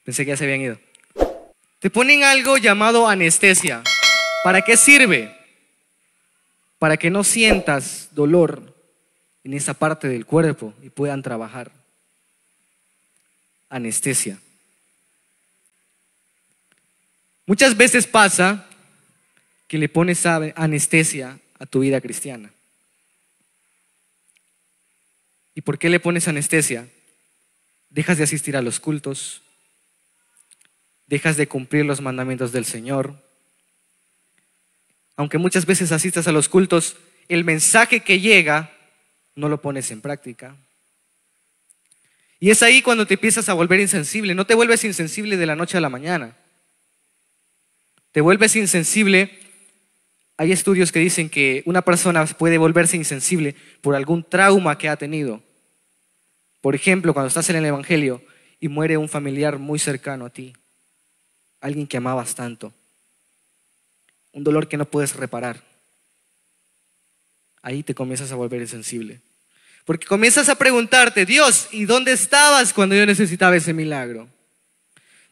Pensé que ya se habían ido. Te ponen algo llamado anestesia. ¿Para qué sirve? Para que no sientas dolor en esa parte del cuerpo y puedan trabajar. Anestesia. Muchas veces pasa que le pones anestesia a tu vida cristiana. ¿Y por qué le pones anestesia? Dejas de asistir a los cultos, dejas de cumplir los mandamientos del Señor. Aunque muchas veces asistas a los cultos, el mensaje que llega no lo pones en práctica. Y es ahí cuando te empiezas a volver insensible. No te vuelves insensible de la noche a la mañana. Te vuelves insensible. Hay estudios que dicen que una persona puede volverse insensible por algún trauma que ha tenido. Por ejemplo, cuando estás en el Evangelio y muere un familiar muy cercano a ti, alguien que amabas tanto, un dolor que no puedes reparar. Ahí te comienzas a volver insensible. Porque comienzas a preguntarte, Dios, ¿y dónde estabas cuando yo necesitaba ese milagro?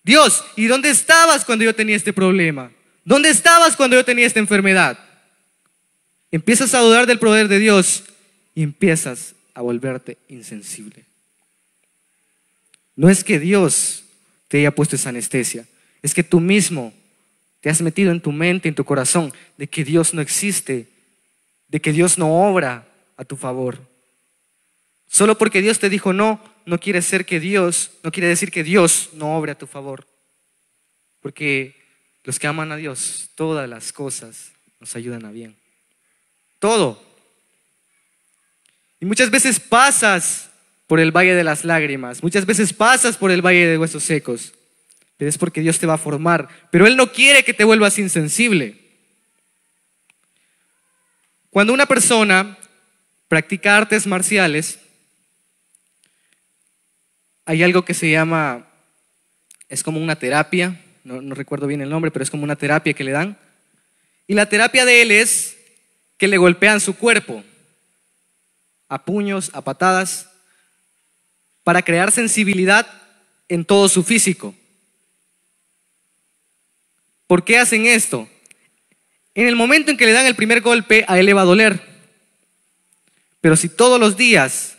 Dios, ¿y dónde estabas cuando yo tenía este problema? ¿Dónde estabas cuando yo tenía esta enfermedad? Empiezas a dudar del poder de Dios y empiezas a volverte insensible. No es que Dios te haya puesto esa anestesia, es que tú mismo te has metido en tu mente, en tu corazón, de que Dios no existe, de que Dios no obra a tu favor. Solo porque Dios te dijo no, no quiere decir que Dios no obre a tu favor. Porque los que aman a Dios, todas las cosas nos ayudan a bien. Todo. Y muchas veces pasas por el valle de las lágrimas, muchas veces pasas por el valle de huesos secos, pero es porque Dios te va a formar. Pero Él no quiere que te vuelvas insensible. Cuando una persona practica artes marciales, hay algo que se llama, es como una terapia, no recuerdo bien el nombre, pero es como una terapia que le dan. Y la terapia de él es que le golpean su cuerpo a puños, a patadas, para crear sensibilidad en todo su físico. ¿Por qué hacen esto? En el momento en que le dan el primer golpe, a él le va a doler. Pero si todos los días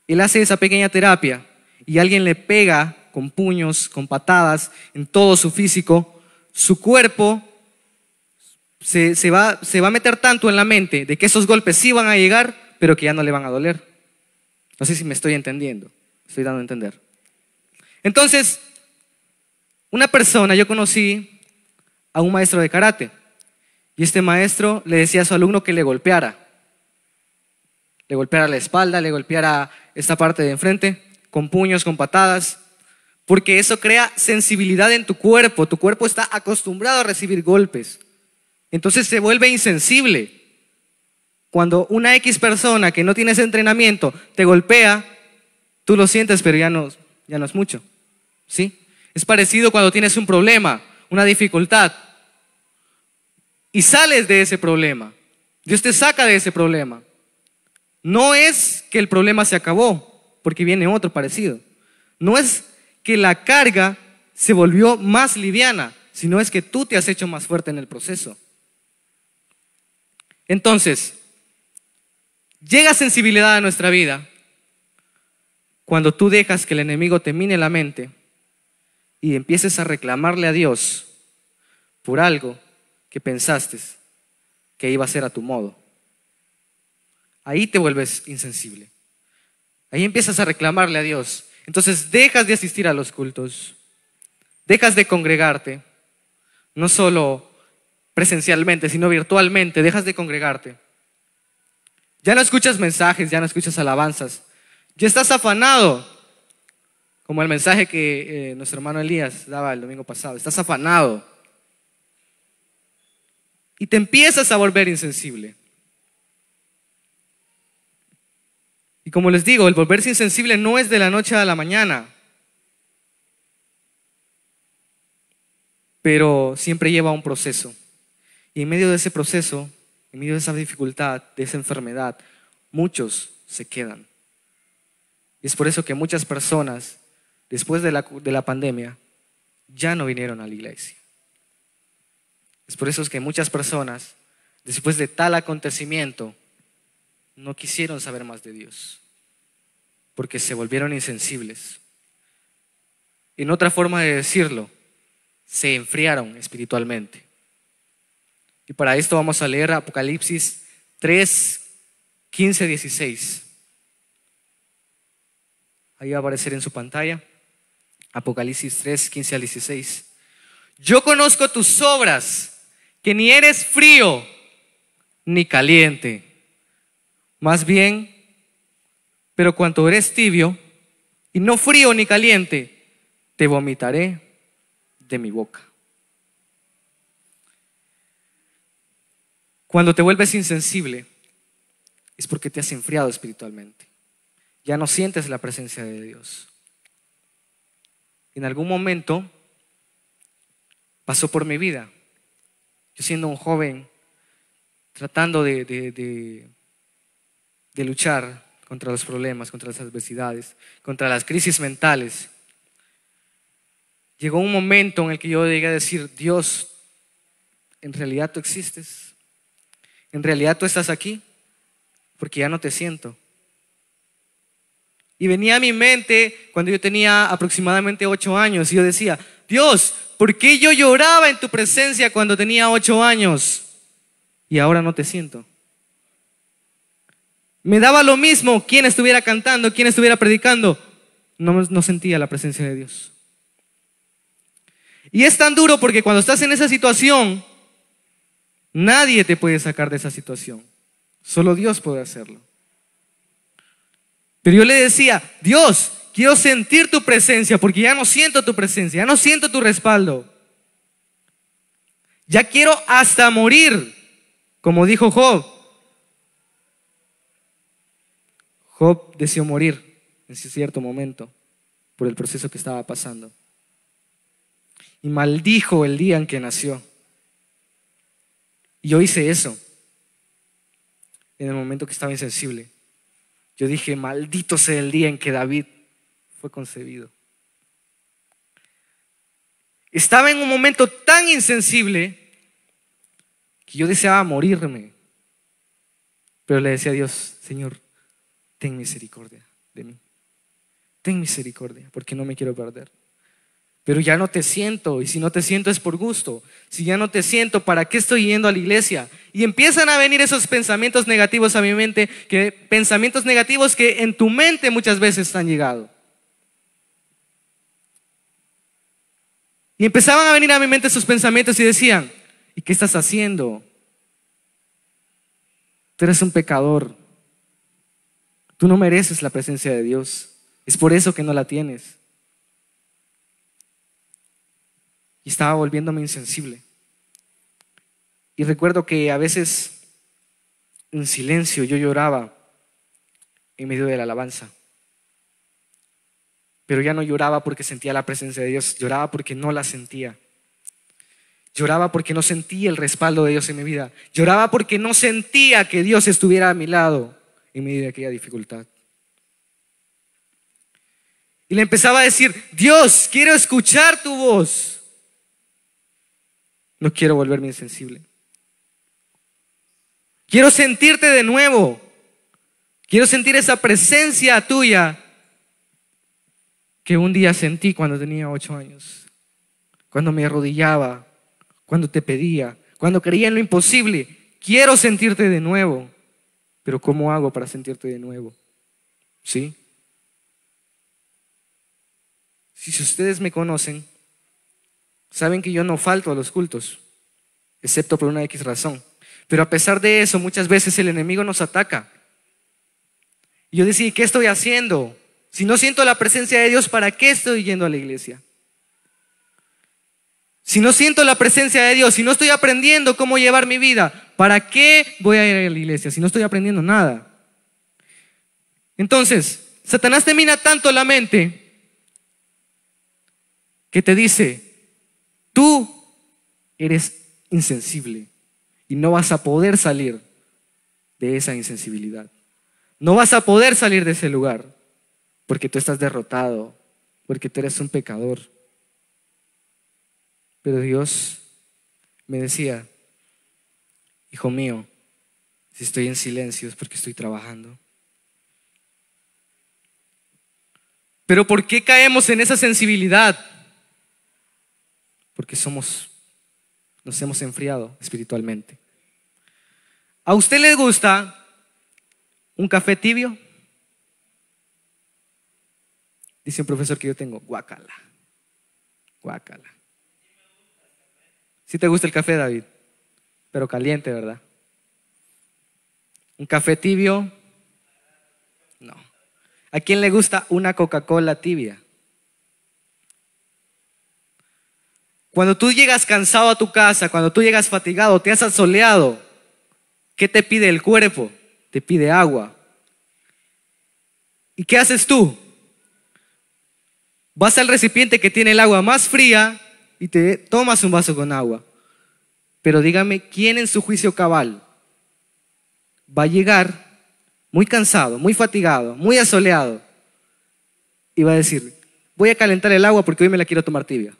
él hace esa pequeña terapia y alguien le pega con puños, con patadas, en todo su físico, su cuerpo se va a meter tanto en la mente de que esos golpes sí van a llegar, pero que ya no le van a doler. No sé si me estoy entendiendo, estoy dando a entender. Entonces, yo conocí a un maestro de karate, y este maestro le decía a su alumno que le golpeara la espalda, le golpeara esta parte de enfrente, con puños, con patadas, porque eso crea sensibilidad en tu cuerpo está acostumbrado a recibir golpes, entonces se vuelve insensible. Cuando una X persona que no tiene ese entrenamiento te golpea, tú lo sientes, pero ya no es mucho, ¿sí? Es parecido cuando tienes un problema, una dificultad, y sales de ese problema. Dios te saca de ese problema. No es que el problema se acabó, porque viene otro parecido. No es que la carga se volvió más liviana, sino es que tú te has hecho más fuerte en el proceso. Entonces, llega sensibilidad a nuestra vida cuando tú dejas que el enemigo te mine la mente y empieces a reclamarle a Dios por algo que pensaste que iba a ser a tu modo. Ahí te vuelves insensible. Ahí empiezas a reclamarle a Dios. Entonces dejas de asistir a los cultos, dejas de congregarte, no solo presencialmente, sino virtualmente, dejas de congregarte. Ya no escuchas mensajes, ya no escuchas alabanzas, ya estás afanado, como el mensaje que nuestro hermano Elías daba el domingo pasado. Estás afanado y te empiezas a volver insensible. Y como les digo, el volverse insensible no es de la noche a la mañana, pero siempre lleva un proceso. Y en medio de ese proceso, en medio de esa dificultad, de esa enfermedad, muchos se quedan. Y es por eso que muchas personas, después de la pandemia, ya no vinieron a la iglesia. Es por eso que muchas personas, después de tal acontecimiento, no quisieron saber más de Dios, porque se volvieron insensibles. En otra forma de decirlo, se enfriaron espiritualmente. Y para esto vamos a leer Apocalipsis 3, 15, 16. Ahí va a aparecer en su pantalla. Apocalipsis 3, 15 al 16. Yo conozco tus obras, que ni eres frío ni caliente. Más bien, pero cuanto eres tibio y no frío ni caliente, te vomitaré de mi boca. Cuando te vuelves insensible, es porque te has enfriado espiritualmente. Ya no sientes la presencia de Dios. En algún momento pasó por mi vida. Yo siendo un joven, tratando de luchar contra los problemas, contra las adversidades, contra las crisis mentales. Llegó un momento en el que yo llegué a decir: Dios, ¿en realidad tú existes? ¿En realidad tú estás aquí? Porque ya no te siento. Y venía a mi mente cuando yo tenía aproximadamente 8 años y yo decía: Dios, ¿por qué yo lloraba en tu presencia cuando tenía 8 años y ahora no te siento? Me daba lo mismo quién estuviera cantando, quién estuviera predicando. No sentía la presencia de Dios. Y es tan duro porque cuando estás en esa situación, nadie te puede sacar de esa situación. Solo Dios puede hacerlo. Pero yo le decía: Dios, quiero sentir tu presencia porque ya no siento tu presencia, ya no siento tu respaldo. Ya quiero hasta morir, como dijo Job. Job deseó morir en cierto momento por el proceso que estaba pasando. Y maldijo el día en que nació. Y yo hice eso en el momento que estaba insensible. Yo dije: maldito sea el día en que David fue concebido. Estaba en un momento tan insensible que yo deseaba morirme. Pero le decía a Dios: Señor, ten misericordia de mí. Ten misericordia, porque no me quiero perder. Pero ya no te siento, y si no te siento es por gusto. Si ya no te siento, ¿para qué estoy yendo a la iglesia? Y empiezan a venir esos pensamientos negativos a mi mente, pensamientos negativos que en tu mente muchas veces han llegado. Y empezaban a venir a mi mente esos pensamientos y decían: ¿y qué estás haciendo? Tú eres un pecador. Tú no mereces la presencia de Dios. Es por eso que no la tienes. Y estaba volviéndome insensible. Y recuerdo que a veces en silencio yo lloraba en medio de la alabanza. Pero ya no lloraba porque sentía la presencia de Dios, lloraba porque no la sentía. Lloraba porque no sentía el respaldo de Dios en mi vida. Lloraba porque no sentía que Dios estuviera a mi lado en medio de aquella dificultad. Y le empezaba a decir: Dios, quiero escuchar tu voz. No quiero volverme insensible. Quiero sentirte de nuevo. Quiero sentir esa presencia tuya que un día sentí cuando tenía 8 años. Cuando me arrodillaba, cuando te pedía, cuando creía en lo imposible. Quiero sentirte de nuevo. Pero ¿cómo hago para sentirte de nuevo? ¿Sí? Si ustedes me conocen, saben que yo no falto a los cultos, excepto por una X razón. Pero a pesar de eso, muchas veces el enemigo nos ataca. Y yo decía: ¿qué estoy haciendo? Si no siento la presencia de Dios, ¿para qué estoy yendo a la iglesia? Si no siento la presencia de Dios, si no estoy aprendiendo cómo llevar mi vida, ¿para qué voy a ir a la iglesia si no estoy aprendiendo nada? Entonces, Satanás te mina tanto la mente que te dice: tú eres insensible y no vas a poder salir de esa insensibilidad. No vas a poder salir de ese lugar porque tú estás derrotado, porque tú eres un pecador. Pero Dios me decía, hijo mío, si estoy en silencio es porque estoy trabajando. Pero ¿por qué caemos en esa sensibilidad? Porque nos hemos enfriado espiritualmente. ¿A usted le gusta un café tibio? Dice un profesor que yo tengo, guácala, guácala. ¿Sí te gusta el café, David? Pero caliente, ¿verdad? ¿Un café tibio? No. ¿A quién le gusta una Coca-Cola tibia? Cuando tú llegas cansado a tu casa, cuando tú llegas fatigado, te has asoleado, ¿qué te pide el cuerpo? Te pide agua. ¿Y qué haces tú? Vas al recipiente que tiene el agua más fría y te tomas un vaso con agua. Pero dígame, ¿quién en su juicio cabal va a llegar muy cansado, muy fatigado, muy asoleado y va a decir, voy a calentar el agua porque hoy me la quiero tomar tibia,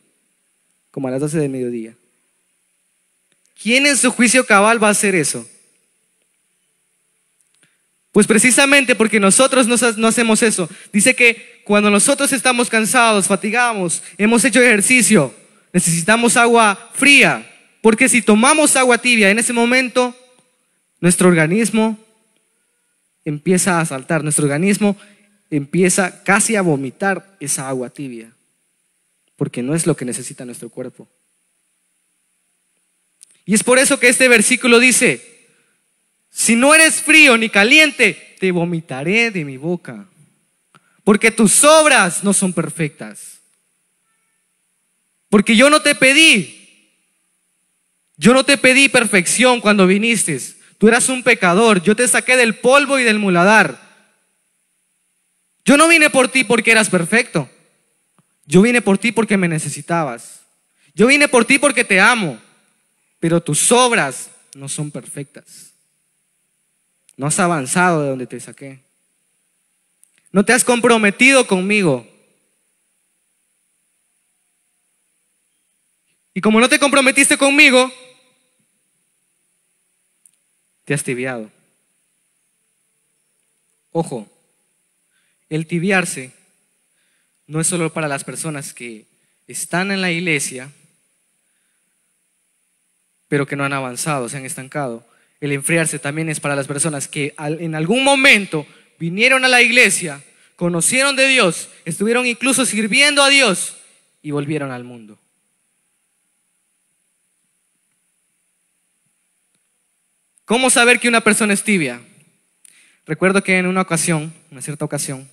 como a las 12 del mediodía? ¿Quién en su juicio cabal va a hacer eso? Pues precisamente porque nosotros no hacemos eso. Dice que cuando nosotros estamos cansados, fatigamos, hemos hecho ejercicio, necesitamos agua fría, porque si tomamos agua tibia en ese momento, nuestro organismo empieza a saltar, nuestro organismo empieza casi a vomitar esa agua tibia, porque no es lo que necesita nuestro cuerpo. Y es por eso que este versículo dice, si no eres frío ni caliente, te vomitaré de mi boca, porque tus obras no son perfectas. Porque yo no te pedí perfección cuando viniste. Tú eras un pecador, yo te saqué del polvo y del muladar. Yo no vine por ti porque eras perfecto. Yo vine por ti porque me necesitabas. Yo vine por ti porque te amo. Pero tus obras no son perfectas. No has avanzado de donde te saqué. No te has comprometido conmigo. Y como no te comprometiste conmigo, te has tibiado. Ojo, el tibiarse no es solo para las personas que están en la iglesia, pero que no han avanzado, se han estancado. El enfriarse también es para las personas que en algún momento vinieron a la iglesia, conocieron de Dios, estuvieron incluso sirviendo a Dios y volvieron al mundo. ¿Cómo saber que una persona es tibia? Recuerdo que en una cierta ocasión,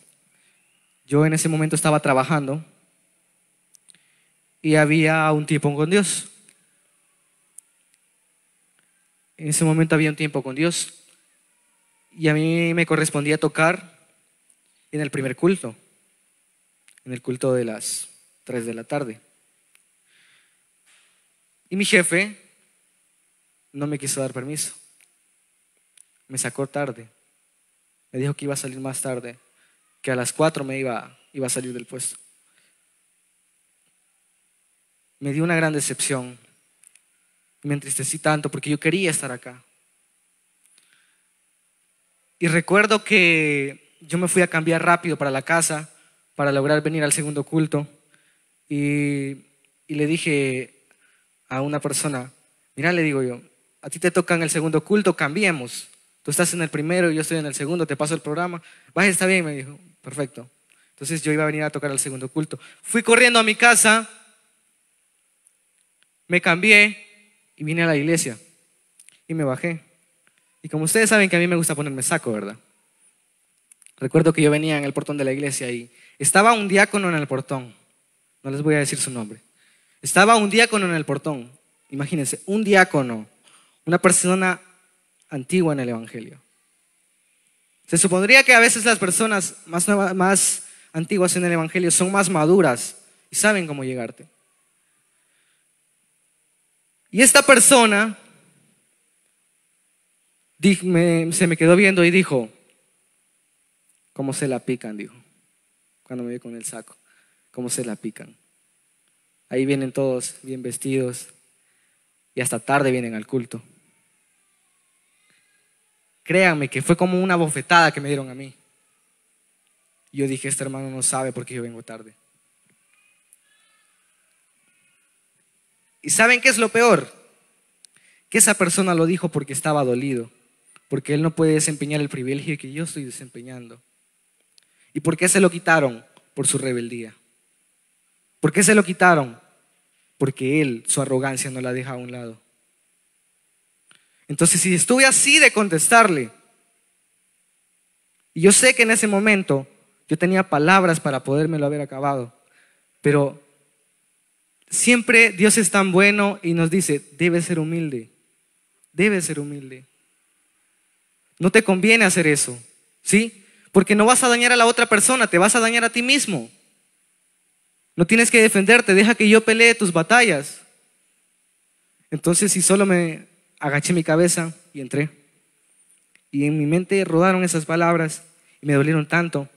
yo en ese momento estaba trabajando y había un tiempo con Dios. En ese momento había un tiempo con Dios y a mí me correspondía tocar en el primer culto, en el culto de las 3 de la tarde. Y mi jefe no me quiso dar permiso. Me sacó tarde. Me dijo que iba a salir más tarde, que a las 4 iba a salir del puesto. Me dio una gran decepción. Me entristecí tanto porque yo quería estar acá. Y recuerdo que yo me fui a cambiar rápido para la casa para lograr venir al segundo culto. Y le dije a una persona, mira, le digo yo, a ti te toca en el segundo culto, cambiemos. Tú estás en el primero y yo estoy en el segundo, te paso el programa. Vaya, está bien, me dijo, perfecto. Entonces yo iba a venir a tocar al segundo culto. Fui corriendo a mi casa, me cambié y vine a la iglesia y me bajé. Y como ustedes saben que a mí me gusta ponerme saco, ¿verdad? Recuerdo que yo venía en el portón de la iglesia y estaba un diácono en el portón. No les voy a decir su nombre. Estaba un diácono en el portón. Imagínense, un diácono, una persona antigua en el evangelio. Se supondría que a veces las personas más antiguas en el evangelio son más maduras y saben cómo llegarte. Y esta persona se me quedó viendo y dijo, ¿cómo se la pican? Dijo, cuando me vi con el saco, ¿cómo se la pican? Ahí vienen todos bien vestidos y hasta tarde vienen al culto. Créanme que fue como una bofetada que me dieron a mí. Yo dije, este hermano no sabe por qué yo vengo tarde. ¿Y saben qué es lo peor? Que esa persona lo dijo porque estaba dolido, porque él no puede desempeñar el privilegio que yo estoy desempeñando. ¿Y por qué se lo quitaron? Por su rebeldía. ¿Por qué se lo quitaron? Porque él, su arrogancia, no la deja a un lado. Entonces, si estuve así de contestarle, y yo sé que en ese momento yo tenía palabras para podérmelo haber acabado, pero siempre Dios es tan bueno y nos dice, debes ser humilde, debes ser humilde. No te conviene hacer eso, ¿sí? Porque no vas a dañar a la otra persona, te vas a dañar a ti mismo. No tienes que defenderte, deja que yo pelee tus batallas. Entonces, si solo me agaché mi cabeza y entré, y en mi mente rodaron esas palabras y me dolieron tanto,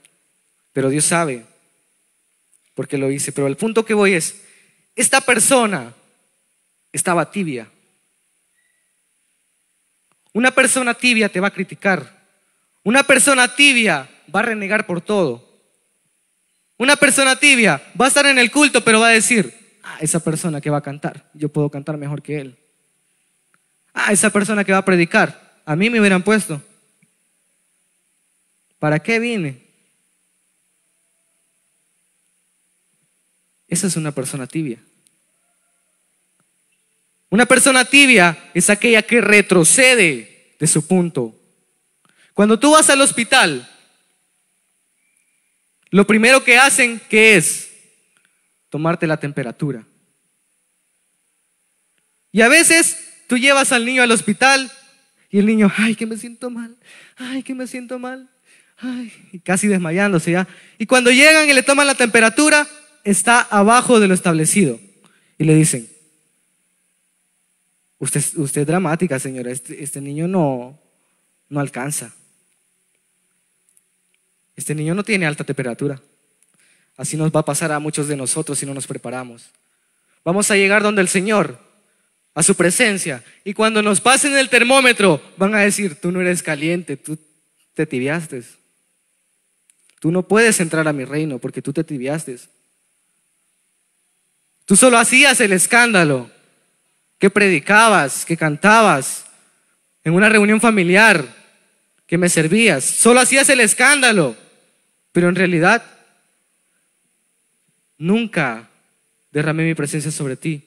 pero Dios sabe por qué lo hice. Pero el punto que voy es, esta persona estaba tibia. Una persona tibia te va a criticar. Una persona tibia va a renegar por todo. Una persona tibia va a estar en el culto, pero va a decir, esa persona que va a cantar, yo puedo cantar mejor que él. Esa persona que va a predicar, a mí me hubieran puesto. ¿Para qué vine? Esa es una persona tibia. Una persona tibia es aquella que retrocede de su punto. Cuando tú vas al hospital, lo primero que hacen, ¿qué es? Tomarte la temperatura. Y a veces tú llevas al niño al hospital y el niño, ay, que me siento mal, ay, que me siento mal, ay, y casi desmayándose ya. Y cuando llegan y le toman la temperatura, está abajo de lo establecido. Y le dicen, usted es dramática, señora, este niño no alcanza. Este niño no tiene alta temperatura. Así nos va a pasar a muchos de nosotros si no nos preparamos. Vamos a llegar donde el Señor, a su presencia, y cuando nos pasen el termómetro van a decir, tú no eres caliente, tú te tibiaste. Tú no puedes entrar a mi reino porque tú te tibiaste. Tú solo hacías el escándalo, que predicabas, que cantabas en una reunión familiar, que me servías, solo hacías el escándalo, pero en realidad nunca derramé mi presencia sobre ti.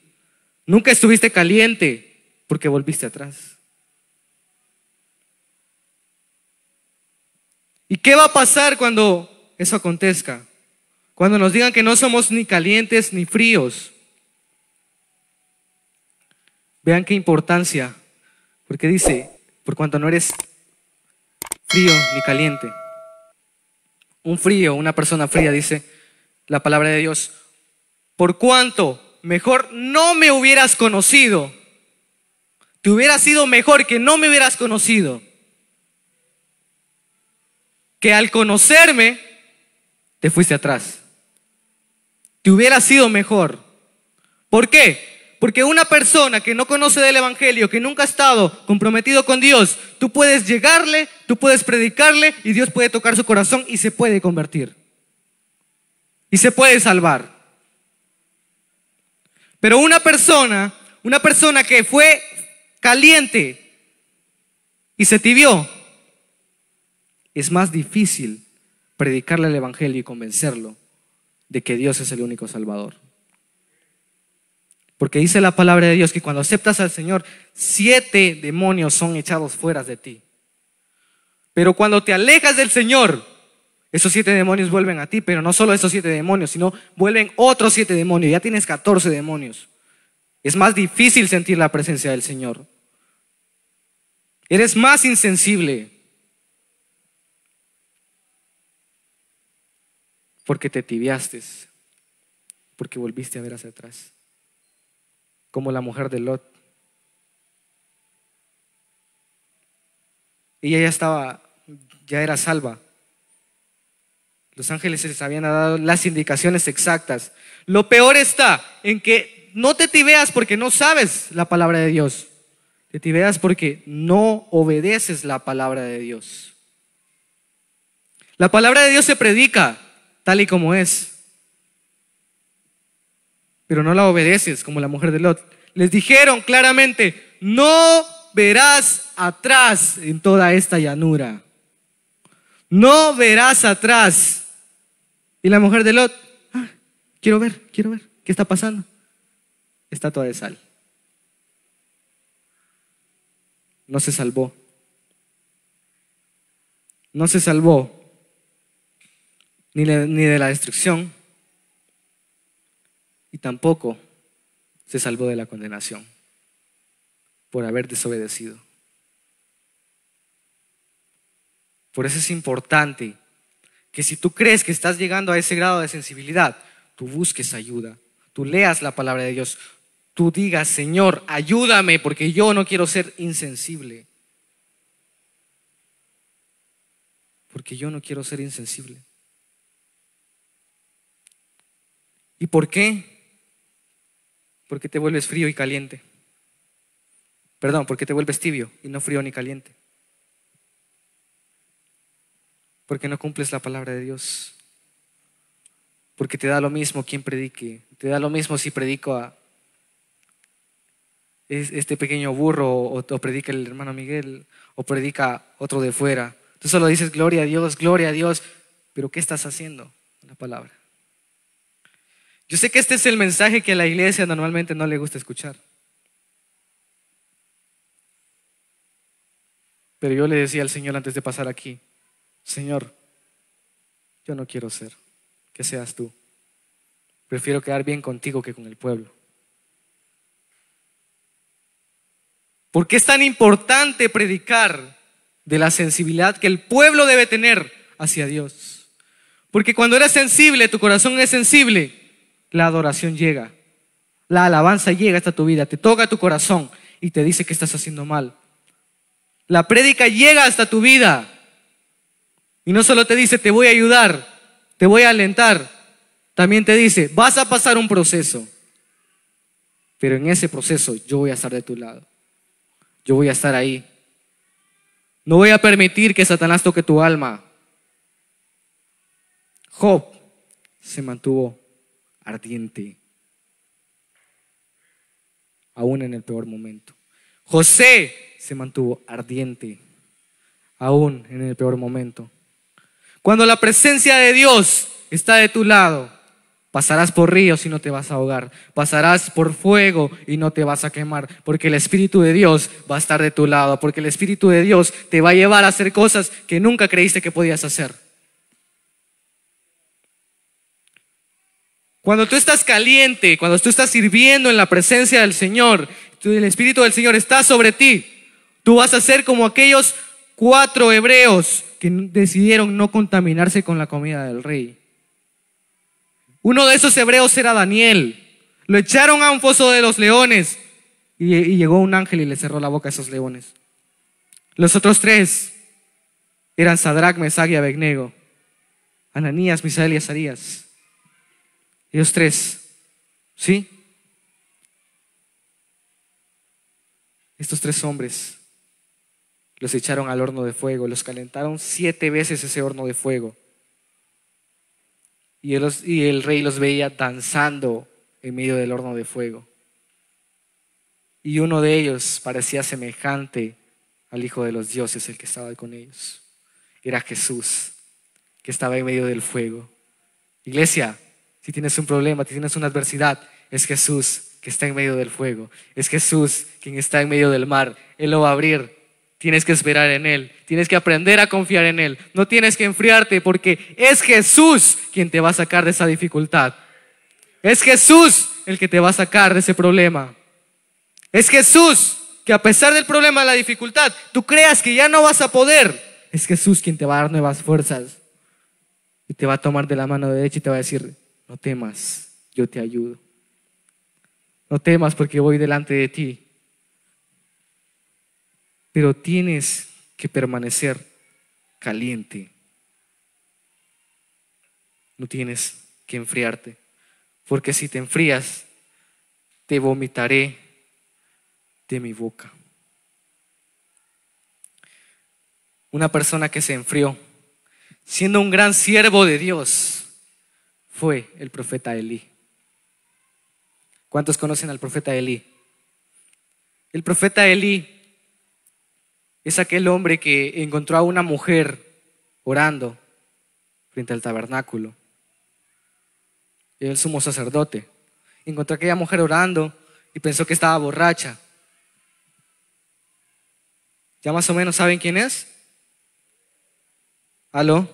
Nunca estuviste caliente porque volviste atrás. ¿Y qué va a pasar cuando eso acontezca? Cuando nos digan que no somos ni calientes ni fríos. Vean qué importancia, porque dice, por cuanto no eres frío ni caliente. Un frío, una persona fría, dice la palabra de Dios, por cuanto mejor no me hubieras conocido, te hubiera sido mejor que no me hubieras conocido, que al conocerme te fuiste atrás. Te hubiera sido mejor. ¿Por qué? Porque una persona que no conoce del evangelio, que nunca ha estado comprometido con Dios, tú puedes llegarle, tú puedes predicarle y Dios puede tocar su corazón y se puede convertir. Y se puede salvar. Pero una persona que fue caliente y se tibió, es más difícil predicarle el evangelio y convencerlo de que Dios es el único Salvador. Porque dice la palabra de Dios que cuando aceptas al Señor, 7 demonios son echados fuera de ti. Pero cuando te alejas del Señor, esos 7 demonios vuelven a ti, pero no solo esos 7 demonios, sino vuelven otros 7 demonios. Ya tienes 14 demonios. Es más difícil sentir la presencia del Señor. Eres más insensible. Porque te tibiaste, porque volviste a ver hacia atrás. Como la mujer de Lot. Ella ya era salva. Los ángeles les habían dado las indicaciones exactas. Lo peor está en que no te tibeas porque no sabes la palabra de Dios. Te tibeas porque no obedeces la palabra de Dios. La palabra de Dios se predica tal y como es, pero no la obedeces como la mujer de Lot. Les dijeron claramente: no verás atrás en toda esta llanura. No verás atrás. Y la mujer de Lot: quiero ver, ¿qué está pasando? Estatua de sal. No se salvó. No se salvó ni de la destrucción, y tampoco se salvó de la condenación por haber desobedecido. Por eso es importante que si tú crees que estás llegando a ese grado de sensibilidad, tú busques ayuda, tú leas la palabra de Dios, tú digas: Señor, ayúdame porque yo no quiero ser insensible. Porque yo no quiero ser insensible. ¿Y por qué? Porque te vuelves frío y caliente. Perdón, porque te vuelves tibio y no frío ni caliente. Porque no cumples la palabra de Dios. Porque te da lo mismo quien predique. Te da lo mismo si predico a este pequeño burro o predica el hermano Miguel o predica otro de fuera. Tú solo dices gloria a Dios, pero ¿qué estás haciendo con la palabra? Yo sé que este es el mensaje que a la iglesia normalmente no le gusta escuchar. Pero yo le decía al Señor antes de pasar aquí: Señor, yo no quiero ser que seas tú. Prefiero quedar bien contigo que con el pueblo. ¿Por qué es tan importante predicar de la sensibilidad que el pueblo debe tener hacia Dios? Porque cuando eres sensible, tu corazón es sensible, la adoración llega, la alabanza llega hasta tu vida, te toca tu corazón y te dice que estás haciendo mal. La prédica llega hasta tu vida y no solo te dice: te voy a ayudar, te voy a alentar, también te dice: vas a pasar un proceso, pero en ese proceso yo voy a estar de tu lado, yo voy a estar ahí. No voy a permitir que Satanás toque tu alma. Job se mantuvo ardiente, aún en el peor momento. José se mantuvo ardiente, aún en el peor momento. Cuando la presencia de Dios está de tu lado, pasarás por ríos y no te vas a ahogar. Pasarás por fuego y no te vas a quemar, porque el Espíritu de Dios va a estar de tu lado, porque el Espíritu de Dios te va a llevar a hacer cosas que nunca creíste que podías hacer. Cuando tú estás caliente, cuando tú estás sirviendo en la presencia del Señor, el Espíritu del Señor está sobre ti, tú vas a ser como aquellos 4 hebreos que decidieron no contaminarse con la comida del rey. Uno de esos hebreos era Daniel. Lo echaron a un foso de los leones y llegó un ángel y le cerró la boca a esos leones. Los otros 3 eran Sadrac, Mesach y Abednego, Ananías, Misael y Azarías. Ellos 3, ¿sí? Estos 3 hombres los echaron al horno de fuego, los calentaron 7 veces ese horno de fuego. Y el rey los veía danzando en medio del horno de fuego. Y uno de ellos parecía semejante al Hijo de los dioses, el que estaba con ellos. Era Jesús, que estaba en medio del fuego. Iglesia, si tienes un problema, si tienes una adversidad, es Jesús que está en medio del fuego. Es Jesús quien está en medio del mar. Él lo va a abrir. Tienes que esperar en Él. Tienes que aprender a confiar en Él. No tienes que enfriarte, porque es Jesús quien te va a sacar de esa dificultad. Es Jesús el que te va a sacar de ese problema. Es Jesús que, a pesar del problema, de la dificultad, tú creas que ya no vas a poder. Es Jesús quien te va a dar nuevas fuerzas y te va a tomar de la mano derecha y te va a decir: no temas, yo te ayudo. No temas, porque voy delante de ti. Pero tienes que permanecer caliente. no tienes que enfriarte, porque si te enfrías, te vomitaré de mi boca. Una persona que se enfrió, siendo un gran siervo de Dios, fue el profeta Elí. ¿Cuántos conocen al profeta Elí? El profeta Elí es aquel hombre que encontró a una mujer orando frente al tabernáculo. Era el sumo sacerdote. Encontró a aquella mujer orando y pensó que estaba borracha. ¿Ya más o menos saben quién es? ¿Aló?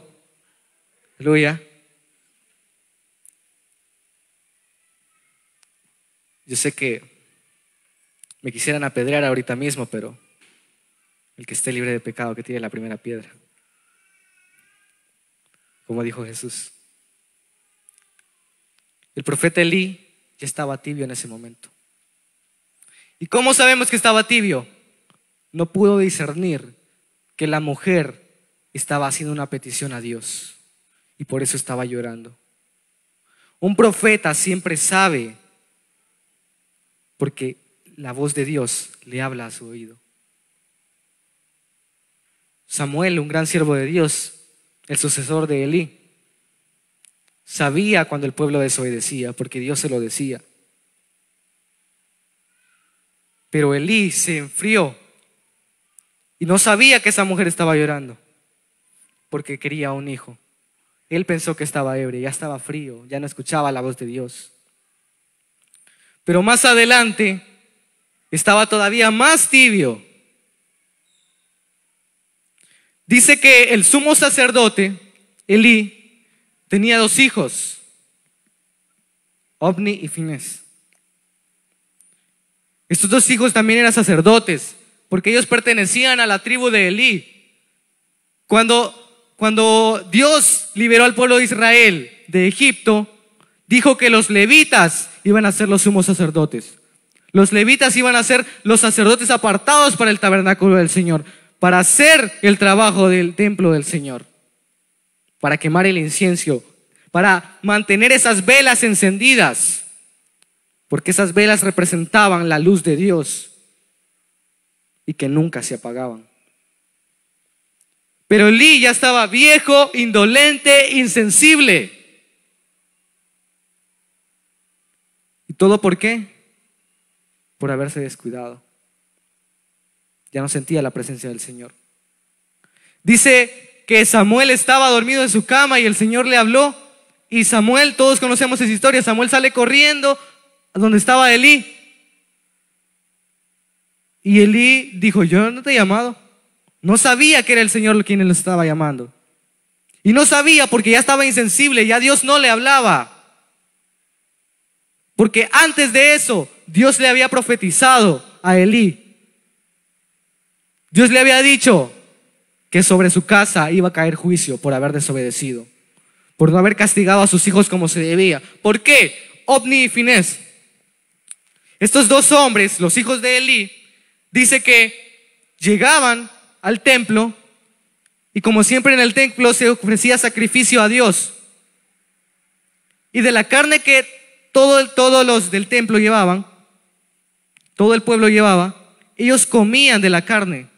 Aleluya. Yo sé que me quisieran apedrear ahorita mismo, pero el que esté libre de pecado, que tire la primera piedra. Como dijo Jesús. El profeta Elí ya estaba tibio en ese momento. ¿Y cómo sabemos que estaba tibio? No pudo discernir que la mujer estaba haciendo una petición a Dios y por eso estaba llorando. Un profeta siempre sabe, porque la voz de Dios le habla a su oído. Samuel, un gran siervo de Dios, el sucesor de Elí, sabía cuando el pueblo desobedecía, porque Dios se lo decía. Pero Elí se enfrió y no sabía que esa mujer estaba llorando, porque quería un hijo. Él pensó que estaba ebrio, ya estaba frío, ya no escuchaba la voz de Dios. Pero más adelante estaba todavía más tibio. Dice que el sumo sacerdote, Elí, tenía 2 hijos, Ofni y Finés. Estos 2 hijos también eran sacerdotes, porque ellos pertenecían a la tribu de Elí. Cuando Dios liberó al pueblo de Israel de Egipto, dijo que los levitas iban a ser los sumos sacerdotes. Los levitas iban a ser los sacerdotes apartados para el tabernáculo del Señor, para hacer el trabajo del templo del Señor, para quemar el incienso, para mantener esas velas encendidas, porque esas velas representaban la luz de Dios y que nunca se apagaban. Pero Elí ya estaba viejo, indolente, insensible. ¿Y todo por qué? Por haberse descuidado. Ya no sentía la presencia del Señor. Dice que Samuel estaba dormido en su cama y el Señor le habló. Y Samuel, todos conocemos esa historia, Samuel sale corriendo a donde estaba Elí. Y Elí dijo: yo no te he llamado. No sabía que era el Señor quien lo estaba llamando. Y no sabía porque ya estaba insensible, ya Dios no le hablaba. Porque antes de eso, Dios le había profetizado a Elí. Dios le había dicho que sobre su casa iba a caer juicio por haber desobedecido, por no haber castigado a sus hijos como se debía. ¿Por qué? Ofni y Finés. Estos 2 hombres, los hijos de Elí, dice que llegaban al templo y como siempre en el templo se ofrecía sacrificio a Dios. Y de la carne que todos los del templo llevaban, todo el pueblo llevaba, ellos comían de la carne.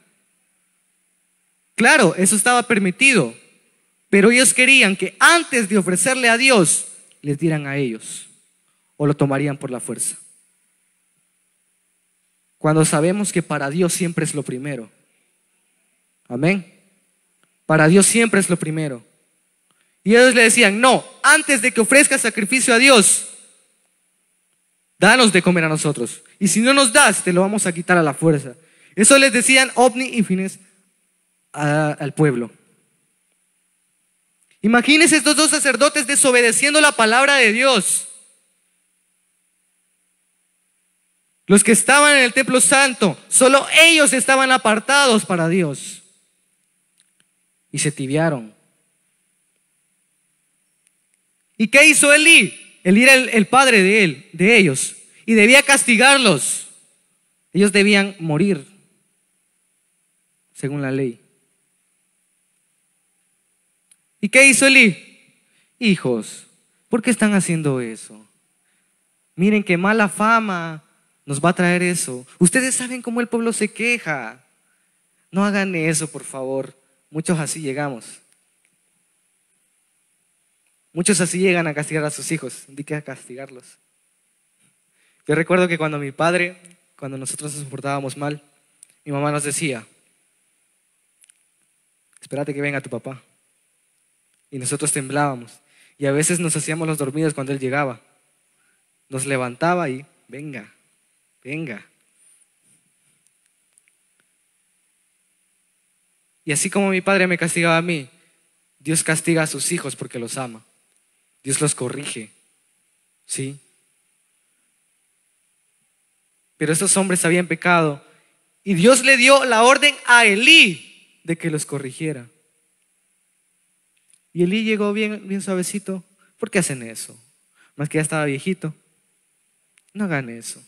Claro, eso estaba permitido, pero ellos querían que antes de ofrecerle a Dios, les dieran a ellos o lo tomarían por la fuerza. Cuando sabemos que para Dios siempre es lo primero. Amén. Para Dios siempre es lo primero. Y ellos le decían: no, antes de que ofrezcas sacrificio a Dios, danos de comer a nosotros. Y si no nos das, te lo vamos a quitar a la fuerza. Eso les decían Ofni y Finés al pueblo. Imagínense estos 2 sacerdotes desobedeciendo la palabra de Dios. Los que estaban en el templo santo, solo ellos estaban apartados para Dios. Y se tibiaron. ¿Y qué hizo Elí? Elí era el padre de ellos, y debía castigarlos. Ellos debían morir, según la ley. ¿Y qué hizo Elí? hijos, ¿por qué están haciendo eso? Miren qué mala fama nos va a traer eso. Ustedes saben cómo el pueblo se queja. No hagan eso, por favor. Muchos así llegamos. Muchos así llegan a castigar a sus hijos. Di que a castigarlos. Yo recuerdo que cuando cuando nosotros nos portábamos mal, mi mamá nos decía, espérate que venga tu papá. Y nosotros temblábamos. Y a veces nos hacíamos los dormidos cuando él llegaba. Nos levantaba y venga, venga. Y así como mi padre me castigaba a mí, Dios castiga a sus hijos porque los ama. Dios los corrige. ¿Sí? Pero estos hombres habían pecado y Dios le dio la orden a Elí de que los corrigiera. Y Elí llegó bien suavecito. ¿Por qué hacen eso? Más que ya estaba viejito. No hagan eso.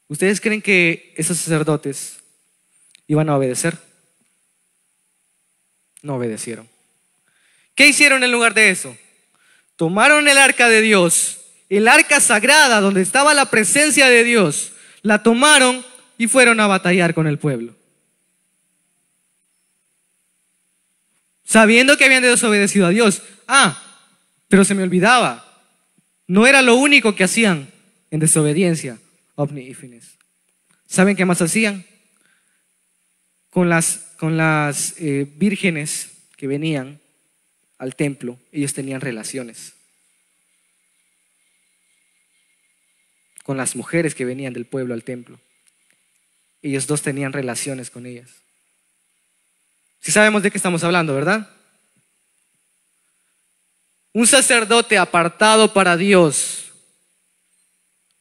¿Ustedes creen que esos sacerdotes iban a obedecer? No obedecieron. ¿Qué hicieron en lugar de eso? Tomaron el arca de Dios, el arca sagrada donde estaba la presencia de Dios, la tomaron y fueron a batallar con el pueblo. Sabiendo que habían desobedecido a Dios. Pero se me olvidaba. No era lo único que hacían en desobediencia. Ovni y Fines. ¿Saben qué más hacían? Con las vírgenes que venían al templo, ellos tenían relaciones. Con las mujeres que venían del pueblo al templo, ellos dos tenían relaciones con ellas. Sí sabemos de qué estamos hablando, ¿verdad? Un sacerdote apartado para Dios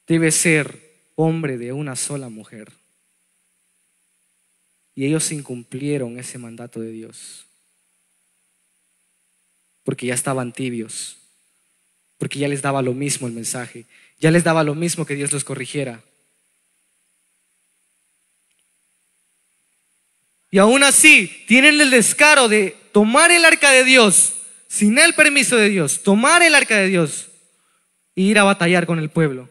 debe ser hombre de una sola mujer. Y ellos incumplieron ese mandato de Dios. Porque ya estaban tibios. Porque ya les daba lo mismo el mensaje. Ya les daba lo mismo que Dios los corrigiera. Y aún así tienen el descaro de tomar el arca de Dios sin el permiso de Dios, tomar el arca de Dios e ir a batallar con el pueblo.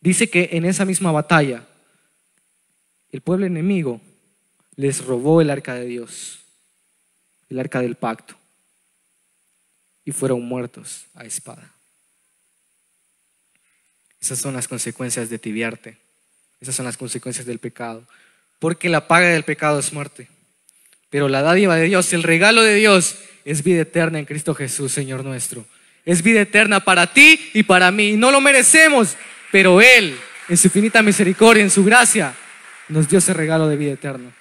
Dice que en esa misma batalla el pueblo enemigo les robó el arca de Dios, el arca del pacto, y fueron muertos a espada. Esas son las consecuencias de tibiarte. Esas son las consecuencias del pecado. Porque la paga del pecado es muerte. Pero la dádiva de Dios, el regalo de Dios, es vida eterna en Cristo Jesús, Señor nuestro. Es vida eterna para ti y para mí. Y no lo merecemos, pero Él, en su infinita misericordia, en su gracia, nos dio ese regalo de vida eterna.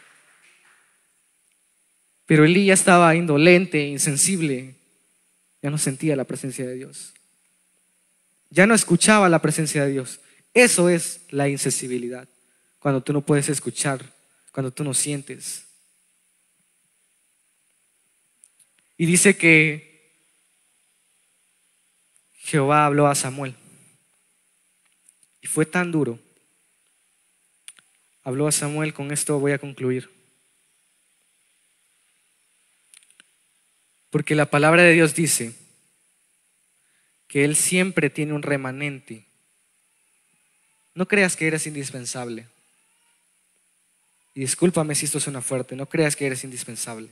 Pero Elí ya estaba indolente, insensible. Ya no sentía la presencia de Dios. Ya no escuchaba la presencia de Dios. Eso es la insensibilidad. Cuando tú no puedes escuchar, cuando tú no sientes. Y dice que Jehová habló a Samuel. Y fue tan duro. Habló a Samuel, con esto voy a concluir. Porque la palabra de Dios dice que Él siempre tiene un remanente. No creas que eres indispensable. Y discúlpame si esto suena fuerte, no creas que eres indispensable.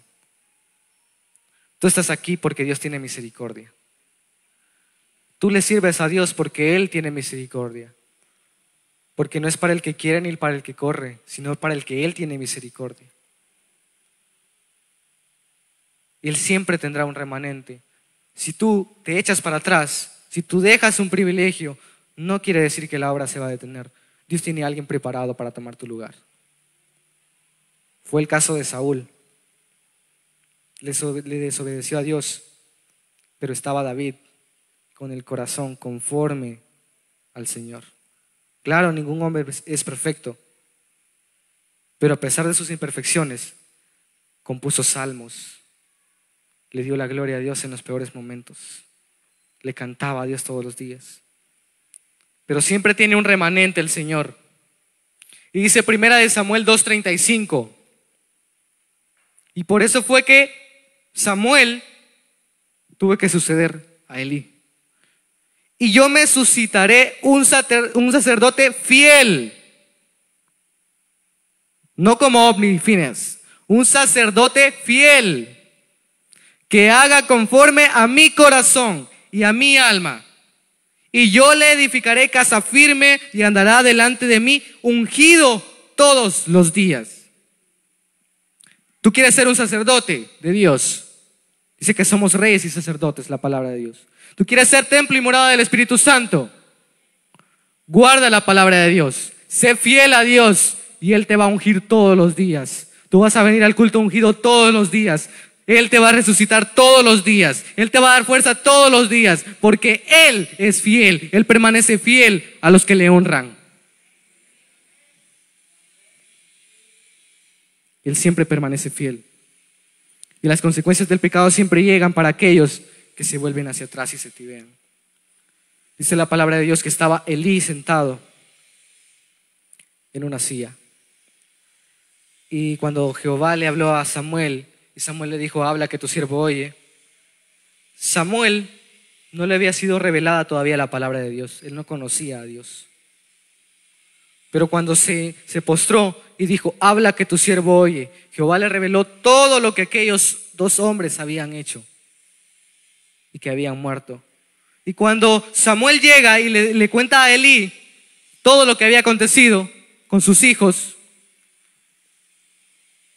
Tú estás aquí porque Dios tiene misericordia. Tú le sirves a Dios porque Él tiene misericordia. Porque no es para el que quiere ni para el que corre, sino para el que Él tiene misericordia. Y Él siempre tendrá un remanente. Si tú te echas para atrás, si tú dejas un privilegio, no quiere decir que la obra se va a detener. Dios tiene a alguien preparado para tomar tu lugar. Fue el caso de Saúl. Le desobedeció a Dios, pero estaba David con el corazón conforme al Señor. Claro, ningún hombre es perfecto, pero a pesar de sus imperfecciones, compuso salmos. Le dio la gloria a Dios en los peores momentos. Le cantaba a Dios todos los días. Pero siempre tiene un remanente el Señor. Y dice 1 Samuel 2:35. Y por eso fue que Samuel tuve que suceder a Elí. Y yo me suscitaré un sacerdote fiel. No como Ofni y Fineas. Un sacerdote fiel. Que haga conforme a mi corazón y a mi alma. Y yo le edificaré casa firme y andará delante de mí ungido todos los días. ¿Tú quieres ser un sacerdote de Dios? Dice que somos reyes y sacerdotes, la palabra de Dios. ¿Tú quieres ser templo y morada del Espíritu Santo? Guarda la palabra de Dios. Sé fiel a Dios y Él te va a ungir todos los días. Tú vas a venir al culto ungido todos los días. Él te va a resucitar todos los días. Él te va a dar fuerza todos los días. Porque Él es fiel. Él permanece fiel a los que le honran. Él siempre permanece fiel. Y las consecuencias del pecado siempre llegan para aquellos que se vuelven hacia atrás y se tibean. Dice la palabra de Dios que estaba Elí sentado en una silla. Y cuando Jehová le habló a Samuel, y Samuel le dijo, habla que tu siervo oye. Samuel no le había sido revelada todavía la palabra de Dios. Él no conocía a Dios. Pero cuando se postró y dijo, habla que tu siervo oye, Jehová le reveló todo lo que aquellos dos hombres habían hecho y que habían muerto. Y cuando Samuel llega y le cuenta a Elí todo lo que había acontecido con sus hijos,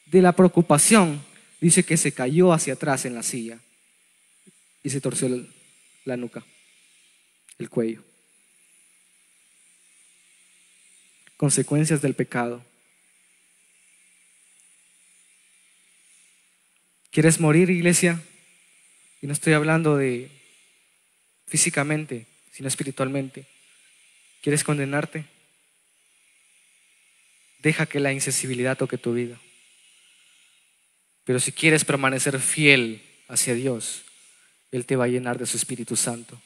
de la preocupación, dice que se cayó hacia atrás en la silla y se torció la nuca, el cuello. Consecuencias del pecado. ¿Quieres morir, iglesia? Y no estoy hablando de físicamente, sino espiritualmente. ¿Quieres condenarte? Deja que la insensibilidad toque tu vida. Pero si quieres permanecer fiel hacia Dios, Él te va a llenar de su Espíritu Santo.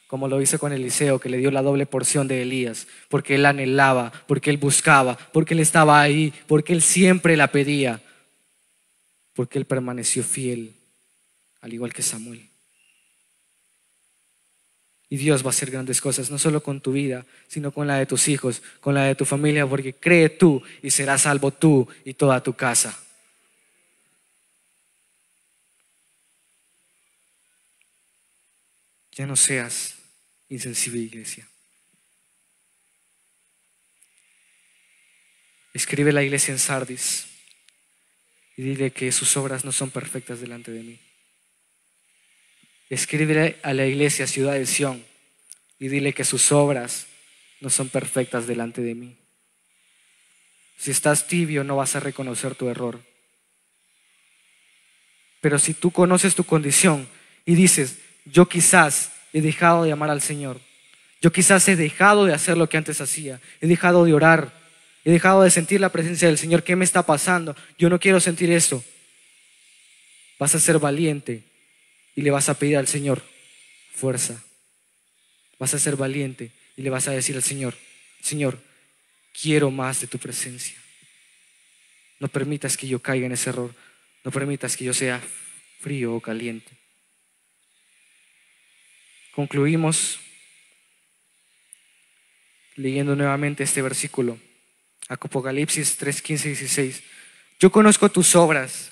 Como lo hizo con Eliseo, que le dio la doble porción de Elías, porque él anhelaba, porque él buscaba, porque él estaba ahí, porque él siempre la pedía, porque él permaneció fiel, al igual que Samuel. Y Dios va a hacer grandes cosas, no solo con tu vida, sino con la de tus hijos, con la de tu familia, porque cree tú y serás salvo tú y toda tu casa. Ya no seas insensible, iglesia. Escribe a la iglesia en Sardis y dile que sus obras no son perfectas delante de mí. Escríbele a la iglesia Ciudad de Sión y dile que sus obras no son perfectas delante de mí. Si estás tibio, no vas a reconocer tu error. Pero si tú conoces tu condición y dices, yo quizás he dejado de amar al Señor, yo quizás he dejado de hacer lo que antes hacía, he dejado de orar, he dejado de sentir la presencia del Señor, ¿qué me está pasando? Yo no quiero sentir eso. Vas a ser valiente y le vas a pedir al Señor fuerza. Vas a ser valiente y le vas a decir al Señor, Señor, quiero más de tu presencia. No permitas que yo caiga en ese error. No permitas que yo sea frío o caliente. Concluimos leyendo nuevamente este versículo. Apocalipsis 3, 15 y 16. Yo conozco tus obras,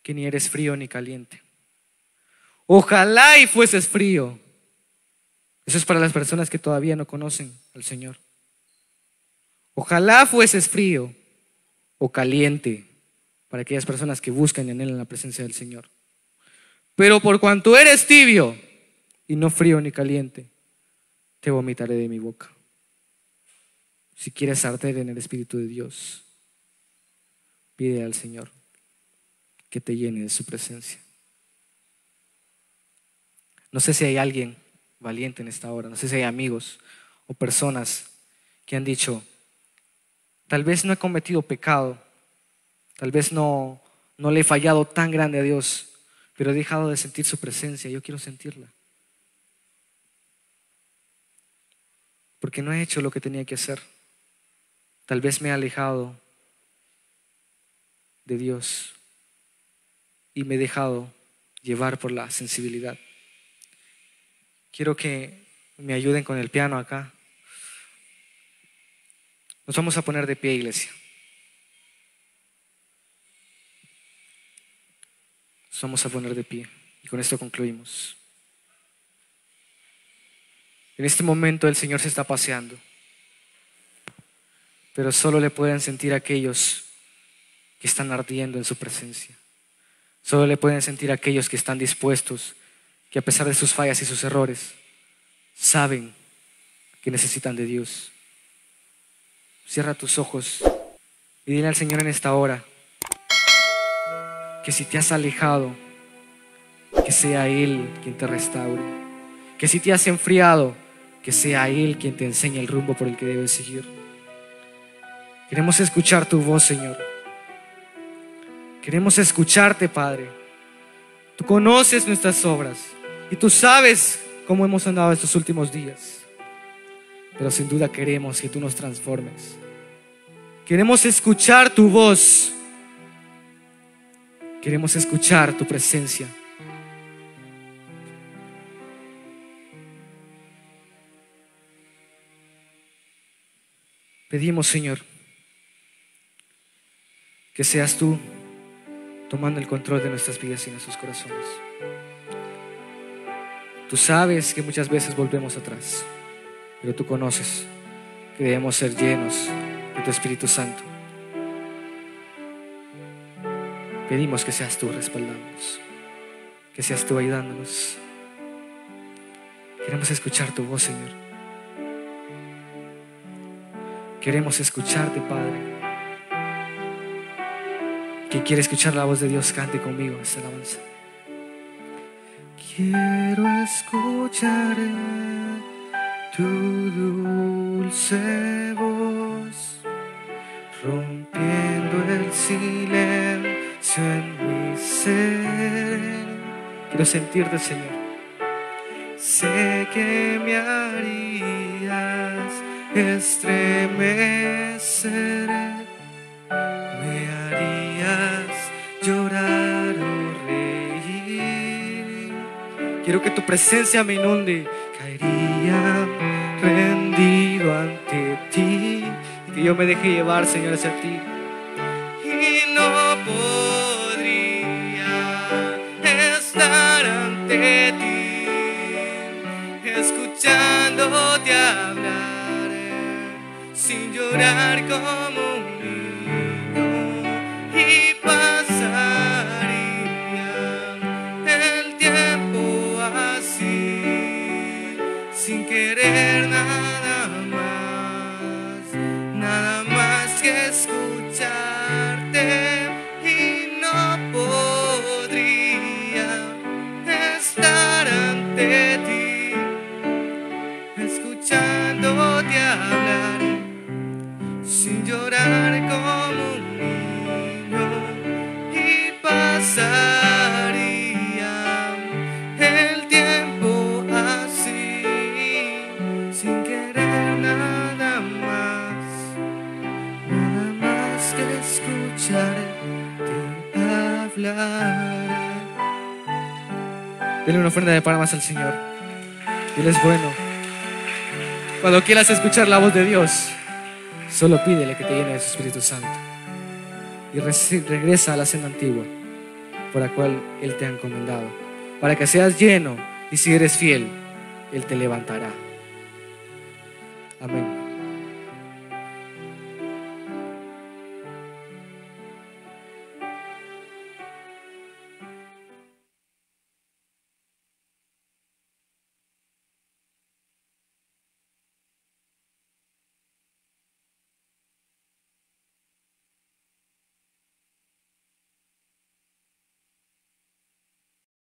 que ni eres frío ni caliente. Ojalá y fueses frío. Eso es para las personas que todavía no conocen al Señor. Ojalá fueses frío o caliente para aquellas personas que buscan y anhelan la presencia del Señor. Pero por cuanto eres tibio y no frío ni caliente, te vomitaré de mi boca. Si quieres arder en el Espíritu de Dios, pide al Señor que te llene de su presencia. No sé si hay alguien valiente en esta hora, no sé si hay amigos o personas que han dicho, tal vez no he cometido pecado, tal vez no le he fallado tan grande a Dios, pero he dejado de sentir su presencia, yo quiero sentirla. Porque no he hecho lo que tenía que hacer. Tal vez me he alejado de Dios y me he dejado llevar por la sensibilidad. Quiero que me ayuden con el piano acá. Nos vamos a poner de pie, iglesia. Nos vamos a poner de pie y con esto concluimos. En este momento el Señor se está paseando, pero solo le pueden sentir aquellos que están ardiendo en su presencia. Solo le pueden sentir aquellos que están dispuestos, que a pesar de sus fallas y sus errores, saben que necesitan de Dios. Cierra tus ojos y dile al Señor en esta hora que si te has alejado, que sea Él quien te restaure. Que si te has enfriado, que sea Él quien te enseñe el rumbo por el que debes seguir. Queremos escuchar tu voz, Señor. Queremos escucharte, Padre. Tú conoces nuestras obras y tú sabes cómo hemos andado estos últimos días. Pero sin duda queremos que tú nos transformes. Queremos escuchar tu voz. Queremos escuchar tu presencia. Pedimos, Señor, que seas tú tomando el control de nuestras vidas y nuestros corazones. Tú sabes que muchas veces volvemos atrás, pero tú conoces que debemos ser llenos de tu Espíritu Santo. Pedimos que seas tú respaldándonos, que seas tú ayudándonos. Queremos escuchar tu voz, Señor. Queremos escucharte, Padre. Quien quiere escuchar la voz de Dios, cante conmigo esta alabanza. Quiero escuchar tu dulce voz, rompiendo el silencio en mi ser. Quiero sentirte, Señor. Sé que me harías estremecer, me harías llorar o reír. Quiero que tu presencia me inunde. Caería rendido ante ti y que yo me deje llevar, Señor, hacia ti. Y no podría estar ante ti, escuchándote hablar, sin llorar como un niño, y pasaría el tiempo así, sin querer nada más que escucharte. Y no podría estar ante ti, escuchándote hablar, sin llorar como un niño, y pasaría el tiempo así, sin querer nada más que escucharte hablar. Denle una ofrenda de palmas al Señor. Él es bueno. Cuando quieras escuchar la voz de Dios, solo pídele que te llene de su Espíritu Santo y regresa a la senda antigua por la cual Él te ha encomendado, para que seas lleno, y si eres fiel, Él te levantará. Amén.